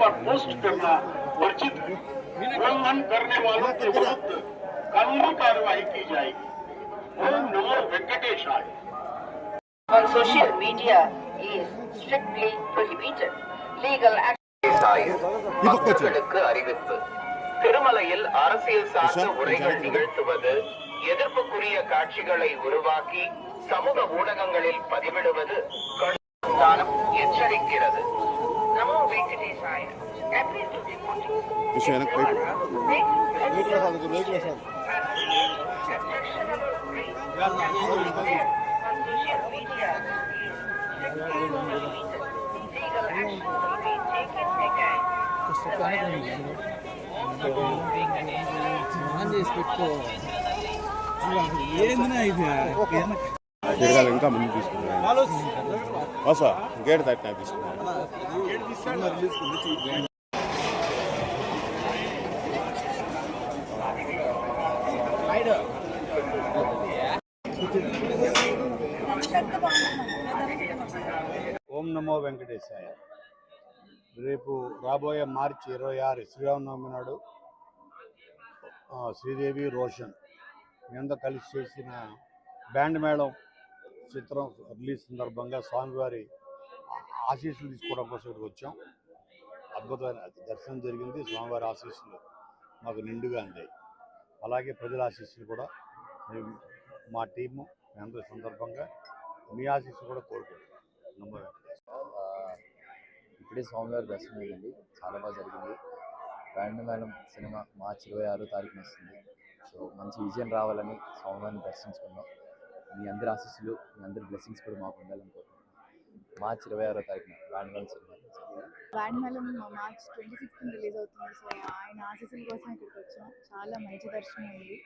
पर पोस्ट करना वर्जित है। उल्लंघन करने वालों के विरुद्ध कानूनी कार्रवाई की जाएगी। ओम नमो वेंकटेशाय। On social media is strictly prohibited. Legal action. மக்களுக்கு அறிவிப்பு. திருமலையில் அரசியல் சார்ந்த உரைகள் நிகழ்த்துவது, எதிர்ப்புக்குரிய காட்சிகளை உருவாக்கி சமூக ஊடகங்களில் பதிவிடுவது கடுமையானம் எச்சரிக்கிறது. நமோ வெங்கடேசாய. ఇంకా ముందు తీసుకున్నాను గేట్ దాటినా తీసుకున్నాను. ఓం నమో వెంకటేశాయ. రేపు రాబోయే మార్చి 26 శ్రీరామనవమి నాడు శ్రీదేవి రోషన్ మీద కలిసి చేసిన బ్యాండ్ మేళం చిత్రం రిలీజ్ సందర్భంగా స్వామివారి ఆశీస్సులు తీసుకోవడం కోసం ఇక్కడికి వచ్చాం. అద్భుతమైన దర్శనం జరిగింది. స్వామివారి ఆశీస్సులు మాకు నిండుగా అందాయి. అలాగే ప్రజల ఆశీస్సులు కూడా మా టీము అందరి సందర్భంగా మీ ఆశీస్సులు కూడా కోరుకుంటున్నాం. ఇప్పుడే స్వామివారి దర్శనం అయిందండి, చాలా బాగా జరిగింది. బ్యాండ్ మేళం సినిమా మార్చి 26వ తారీఖున వస్తుంది. సో మంచి విజయం రావాలని స్వామివారిని దర్శించుకున్నాం. మీ అందరి ఆశీస్సులు, మీ అందరి బ్లెస్సింగ్స్ కూడా మాకు ఉండాలని కోరుకుంటున్నాం. మార్చి 26వ తారీఖున band Melam cinema. Band Melam March 26th release అవుతుంది. సో ఆయన ఆశీస్సుల కోసం ఇక్కడికి వచ్చాం. చాలా మంచి దర్శనం అయింది.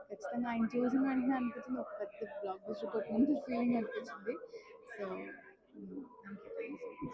ఖచ్చితంగా ఆయన చూసిన వెంటనే అనిపించింది ఒక పెద్ద బ్లాక్ బస్టర్ కొట్టినంత ఫీలింగ్ అనిపించింది. So thank you.